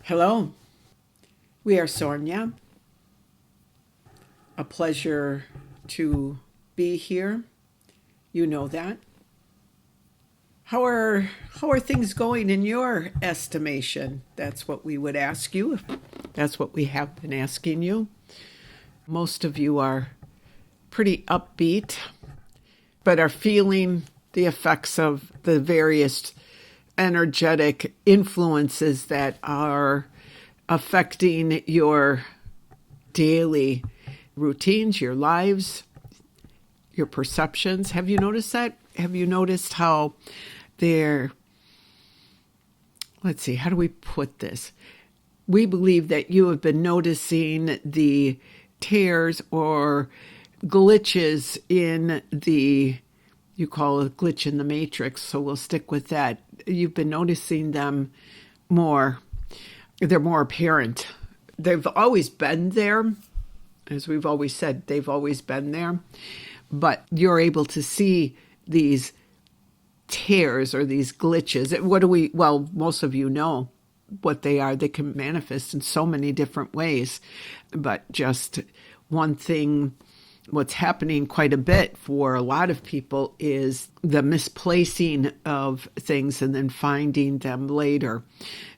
Hello, we are Sornia. A pleasure to be here. You know that. How are things going in your estimation? That's what we would ask you. That's what we have been asking you. Most of you are pretty upbeat, but are feeling the effects of the various energetic influences that are affecting your daily routines, your lives, your perceptions. Have you noticed that? Have you noticed how they're, let's see, how do we put this? We believe that you have been noticing the tears or glitches in you call it glitch in the matrix, so we'll stick with that. You've been noticing them more. They're more apparent. They've always been there. As we've always said, they've always been there. But you're able to see these tears or these glitches. Well, most of you know what they are. They can manifest in so many different ways. But just one thing, what's happening quite a bit for a lot of people is the misplacing of things and then finding them later.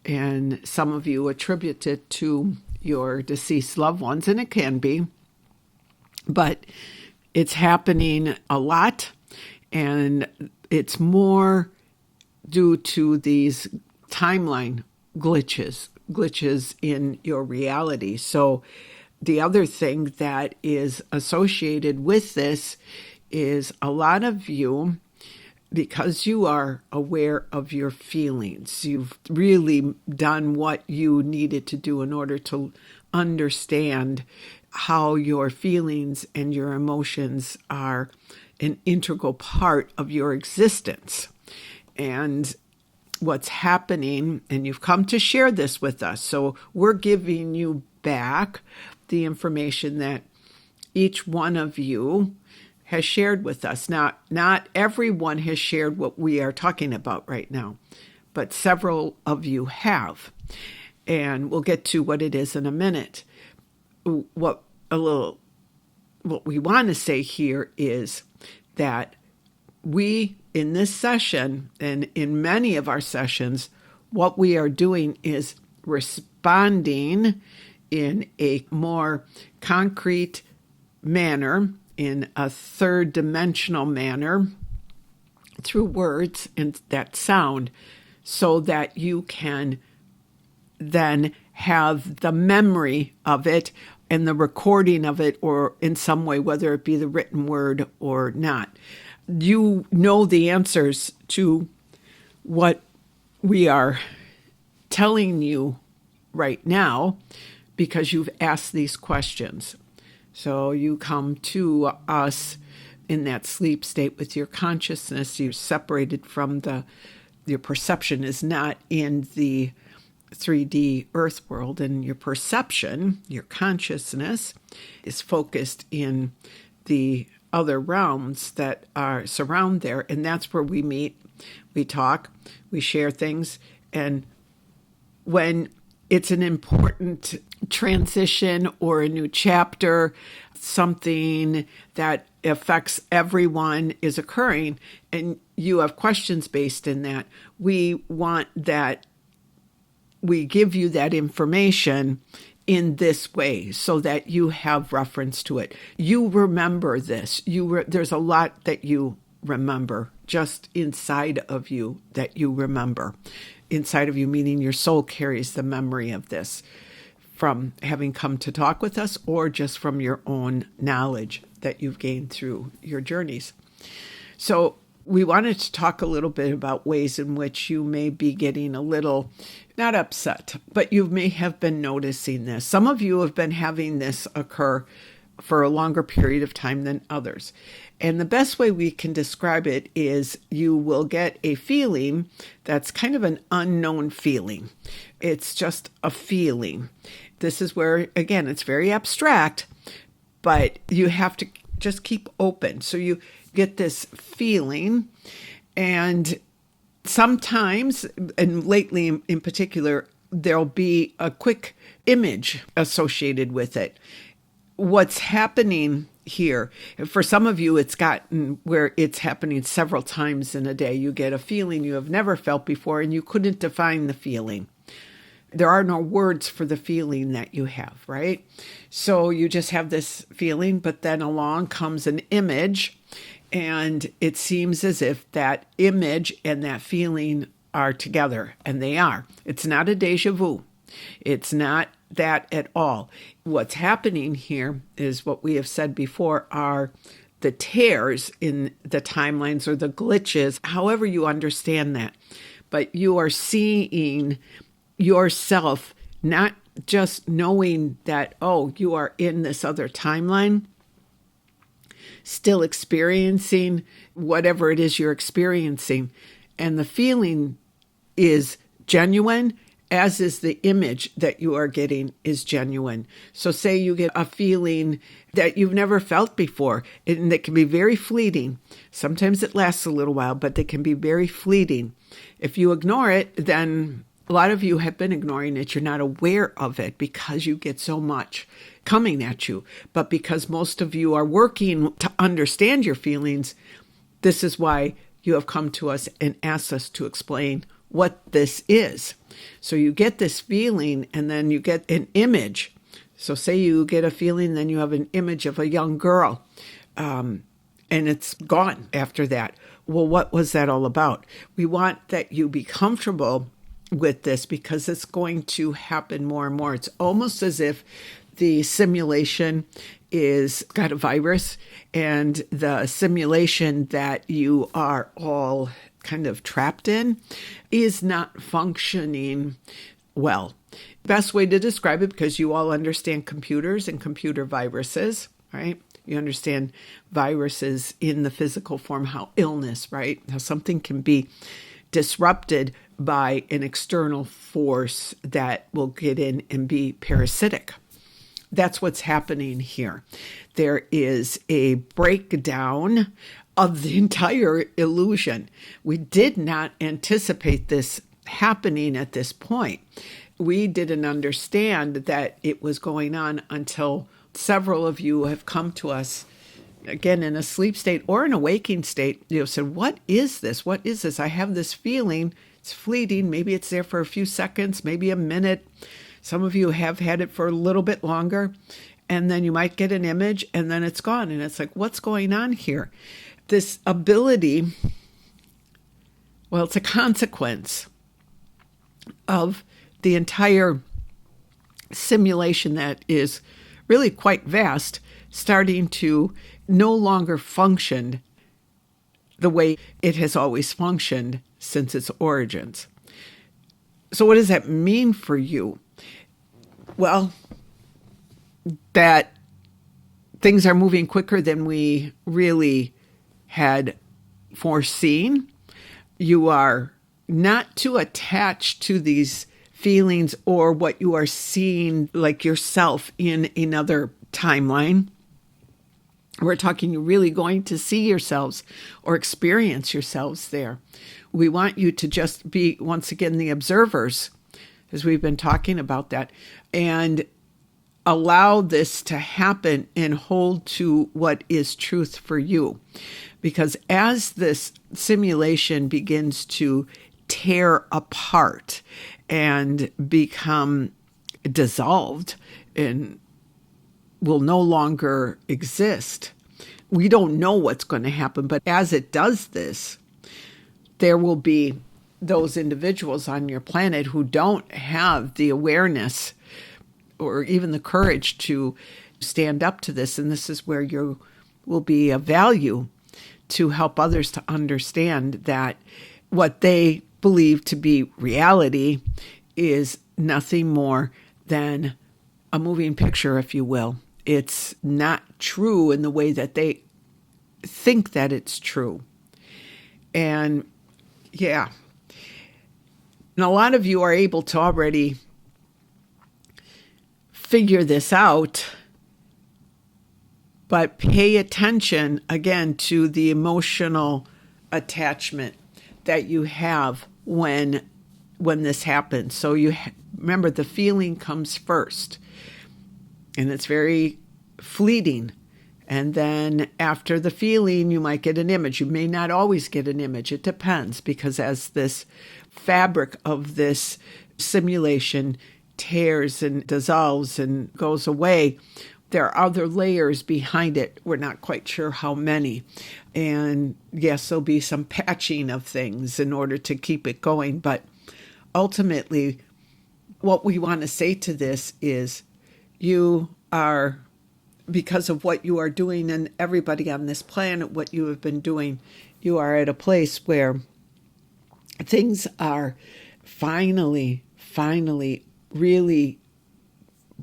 And some of you attribute it to your deceased loved ones, and it can be, but it's happening a lot, and it's more due to these timeline glitches in your reality. So the other thing that is associated with this is a lot of you, because you are aware of your feelings, you've really done what you needed to do in order to understand how your feelings and your emotions are an integral part of your existence. And what's happening, and you've come to share this with us, so we're giving you back the information that each one of you has shared with us. Now, not everyone has shared what we are talking about right now, but several of you have. And we'll get to what it is in a minute. What we want to say here is that we, in this session and in many of our sessions, what we are doing is responding in a more concrete manner, in a third dimensional manner, through words and that sound, so that you can then have the memory of it and the recording of it, or in some way, whether it be the written word or not. You know the answers to what we are telling you right now because you've asked these questions. So you come to us in that sleep state with your consciousness. You're separated from your perception is not in the 3D earth world, and your perception, your consciousness, is focused in the other realms that are surround there. And that's where we meet, we talk, we share things. And when it's an important transition or a new chapter, something that affects everyone is occurring, and you have questions based in that, we want that we give you that information in this way so that you have reference to it. You remember this. There's a lot that you remember just inside of you that you remember. Inside of you, meaning your soul carries the memory of this from having come to talk with us or just from your own knowledge that you've gained through your journeys. So we wanted to talk a little bit about ways in which you may be getting a little, not upset, but you may have been noticing this. Some of you have been having this occur for a longer period of time than others. And the best way we can describe it is you will get a feeling that's kind of an unknown feeling. It's just a feeling. This is where, again, it's very abstract, but you have to just keep open. So you get this feeling, and sometimes, and lately in particular, there'll be a quick image associated with it. What's happening here, for some of you, it's gotten where it's happening several times in a day. You get a feeling you have never felt before, and you couldn't define the feeling. There are no words for the feeling that you have, right? So you just have this feeling, but then along comes an image, and it seems as if that image and that feeling are together, and they are. It's not a deja vu. It's not that at all. What's happening here is what we have said before are the tears in the timelines or the glitches, however you understand that. But you are seeing yourself, not just knowing that, oh, you are in this other timeline, still experiencing whatever it is you're experiencing. And the feeling is genuine, as is the image that you are getting is genuine. So say you get a feeling that you've never felt before, and that can be very fleeting. Sometimes it lasts a little while, but they can be very fleeting. If you ignore it, then a lot of you have been ignoring it. You're not aware of it because you get so much coming at you. But because most of you are working to understand your feelings, this is why you have come to us and asked us to explain what this is. So you get this feeling, and then you get an image. So say you get a feeling, then you have an image of a young girl, and it's gone after that. Well, what was that all about? We want that you be comfortable with this because it's going to happen more and more. It's almost as if the simulation is got a virus, and the simulation that you are all kind of trapped in is not functioning well. Best way to describe it, because you all understand computers and computer viruses, right? You understand viruses in the physical form, how illness, right? How something can be disrupted by an external force that will get in and be parasitic. That's what's happening here. There is a breakdown of the entire illusion. We did not anticipate this happening at this point. We didn't understand that it was going on until several of you have come to us, again, in a sleep state or an awaking state. You know, said, what is this? What is this? I have this feeling. It's fleeting. Maybe it's there for a few seconds, maybe a minute. Some of you have had it for a little bit longer, and then you might get an image, and then it's gone. And it's like, what's going on here? This ability, well, it's a consequence of the entire simulation that is really quite vast, starting to no longer function the way it has always functioned since its origins. So what does that mean for you? Well, that things are moving quicker than we really had foreseen. You are not too attached to these feelings or what you are seeing like yourself in another timeline. We're talking you're really going to see yourselves or experience yourselves there. We want you to just be, once again, the observers, as we've been talking about that, and allow this to happen and hold to what is truth for you. Because as this simulation begins to tear apart and become dissolved and will no longer exist, we don't know what's going to happen. But as it does this, there will be those individuals on your planet who don't have the awareness or even the courage to stand up to this. And this is where you will be of value to help others to understand that what they believe to be reality is nothing more than a moving picture, if you will. It's not true in the way that they think that it's true. And yeah. And a lot of you are able to already figure this out, but pay attention again to the emotional attachment that you have when this happens. So you remember, the feeling comes first, and it's very fleeting. And then after the feeling, you might get an image. You may not always get an image. It depends, because as this fabric of this simulation tears and dissolves and goes away, there are other layers behind it. We're not quite sure how many. And yes, there'll be some patching of things in order to keep it going. But ultimately, what we want to say to this is you are, because of what you are doing, and everybody on this planet, what you have been doing, you are at a place where things are finally really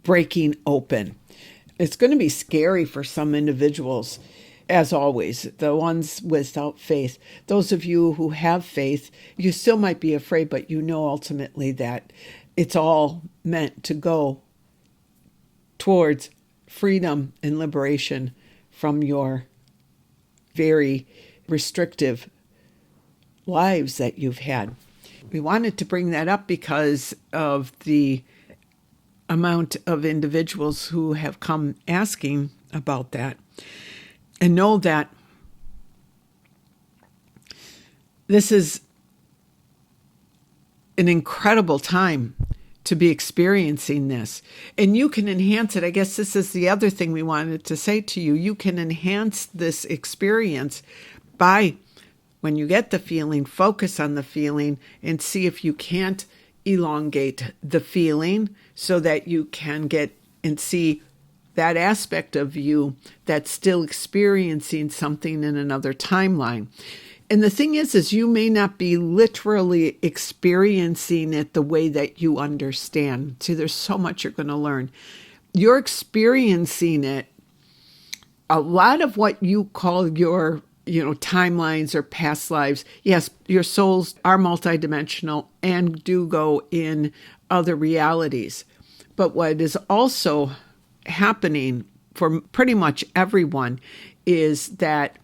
breaking open. It's going to be scary for some individuals, as always, the ones without faith. Those of you who have faith, you still might be afraid, but you know ultimately that it's all meant to go towards freedom and liberation from your very restrictive lives that you've had. We wanted to bring that up because of the amount of individuals who have come asking about that, and know that this is an incredible time to be experiencing this. And you can enhance it. I guess this is the other thing we wanted to say to you. You can enhance this experience by, when you get the feeling, focus on the feeling and see if you can't elongate the feeling so that you can get and see that aspect of you that's still experiencing something in another timeline. And the thing is you may not be literally experiencing it the way that you understand. See, there's so much you're going to learn. You're experiencing it. A lot of what you call your timelines or past lives. Yes, your souls are multidimensional and do go in other realities. But what is also happening for pretty much everyone is that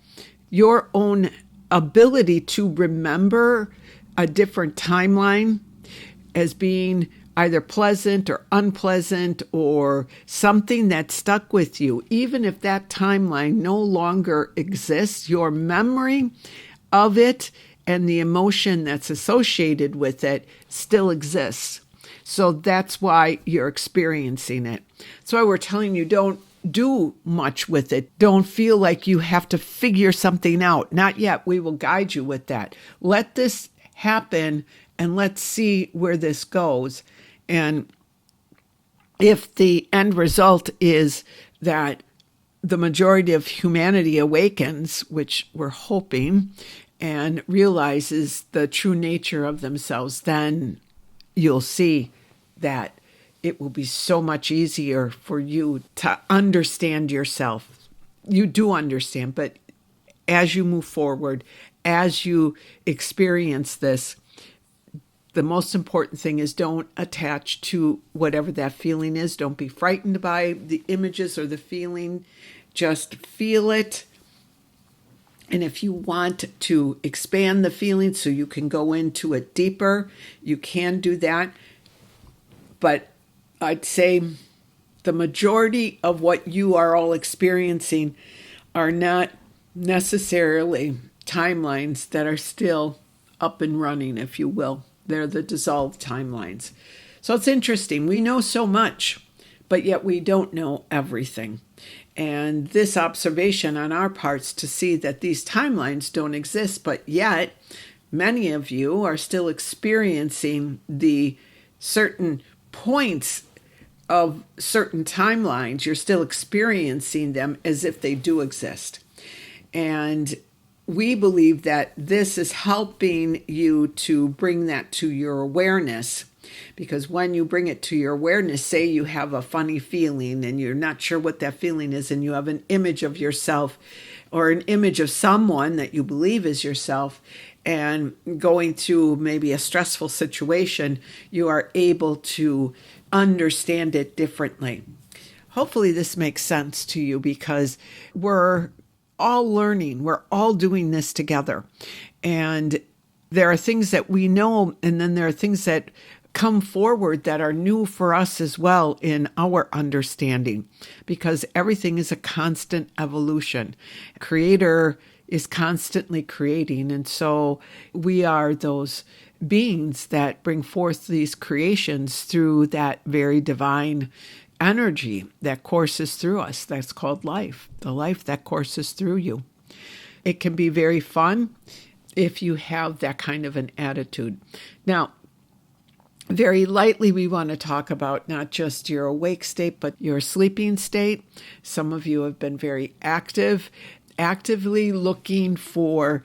your own ability to remember a different timeline as being either pleasant or unpleasant or something that stuck with you, even if that timeline no longer exists, your memory of it and the emotion that's associated with it still exists. So that's why you're experiencing it. That's why we're telling you, don't do much with it. Don't feel like you have to figure something out. Not yet. We will guide you with that. Let this happen and let's see where this goes. And if the end result is that the majority of humanity awakens, which we're hoping, and realizes the true nature of themselves, then you'll see that it will be so much easier for you to understand yourself. You do understand, but as you move forward, as you experience this, the most important thing is don't attach to whatever that feeling is. Don't be frightened by the images or the feeling. Just feel it. And if you want to expand the feeling so you can go into it deeper, you can do that. But I'd say the majority of what you are all experiencing are not necessarily timelines that are still up and running, if you will. They're the dissolved timelines. So it's interesting. We know so much, but yet we don't know everything. And this observation on our parts to see that these timelines don't exist, but yet many of you are still experiencing the certain points of certain timelines. You're still experiencing them as if they do exist. And we believe that this is helping you to bring that to your awareness, because when you bring it to your awareness, say you have a funny feeling and you're not sure what that feeling is, and you have an image of yourself or an image of someone that you believe is yourself and going through maybe a stressful situation, you are able to understand it differently. Hopefully this makes sense to you, because we're all learning. We're all doing this together. And there are things that we know, and then there are things that come forward that are new for us as well in our understanding, because everything is a constant evolution. Creator is constantly creating, and so we are those beings that bring forth these creations through that very divine energy that courses through us. That's called life, the life that courses through you. It can be very fun if you have that kind of an attitude. Now, very lightly, we want to talk about not just your awake state, but your sleeping state. Some of you have been very actively looking for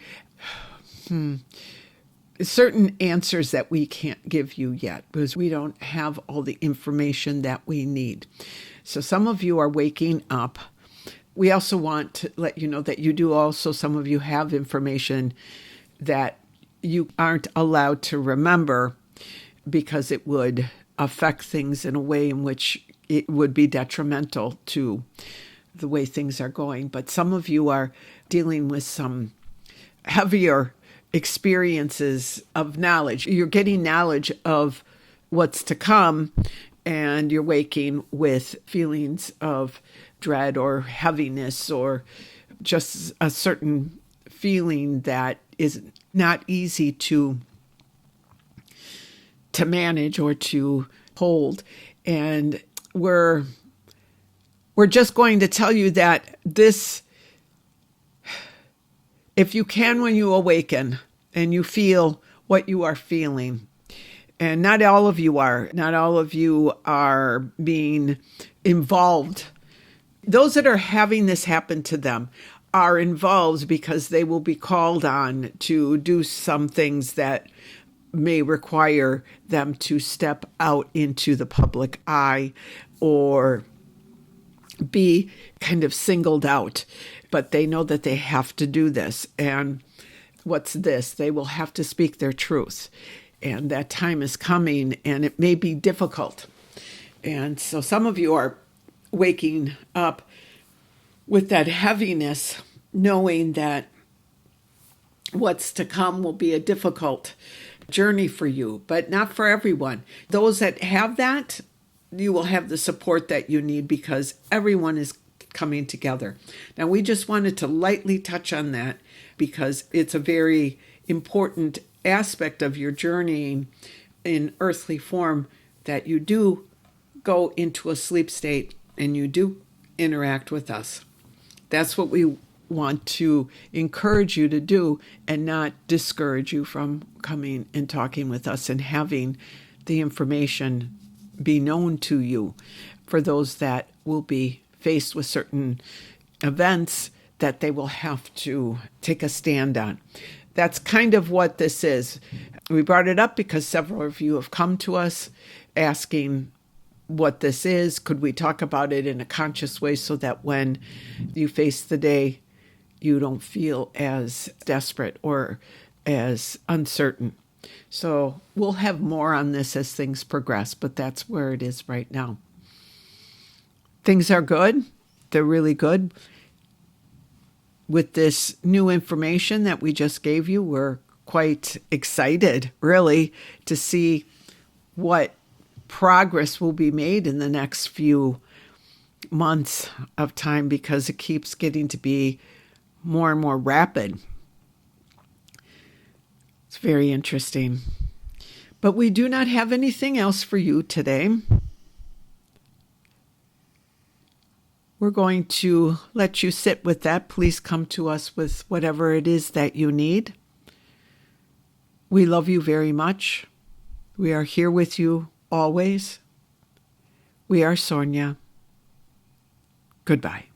certain answers that we can't give you yet because we don't have all the information that we need. So some of you are waking up. We also want to let you know that you do also, some of you have information that you aren't allowed to remember because it would affect things in a way in which it would be detrimental to the way things are going. But some of you are dealing with some heavier experiences of knowledge. You're getting knowledge of what's to come, and you're waking with feelings of dread or heaviness or just a certain feeling that is not easy to manage or to hold. And we're just going to tell you that this, if you can, when you awaken and you feel what you are feeling, and not all of you are being involved. Those that are having this happen to them are involved because they will be called on to do some things that may require them to step out into the public eye or be kind of singled out. But they know that they have to do this. And what's this? They will have to speak their truth. And that time is coming, and it may be difficult. And so some of you are waking up with that heaviness, knowing that what's to come will be a difficult journey for you, but not for everyone. Those that have that, you will have the support that you need because everyone is coming together. Now, we just wanted to lightly touch on that because it's a very important aspect of your journeying in earthly form, that you do go into a sleep state and you do interact with us. That's what we want to encourage you to do, and not discourage you from coming and talking with us and having the information be known to you for those that will be faced with certain events that they will have to take a stand on. That's kind of what this is. We brought it up because several of you have come to us asking what this is. Could we talk about it in a conscious way so that when you face the day, you don't feel as desperate or as uncertain? So we'll have more on this as things progress, but that's where it is right now. Things are good. They're really good. With this new information that we just gave you, we're quite excited, really, to see what progress will be made in the next few months of time, because it keeps getting to be more and more rapid. It's very interesting. But we do not have anything else for you today. We're going to let you sit with that. Please come to us with whatever it is that you need. We love you very much. We are here with you always. We are Sornia. Goodbye.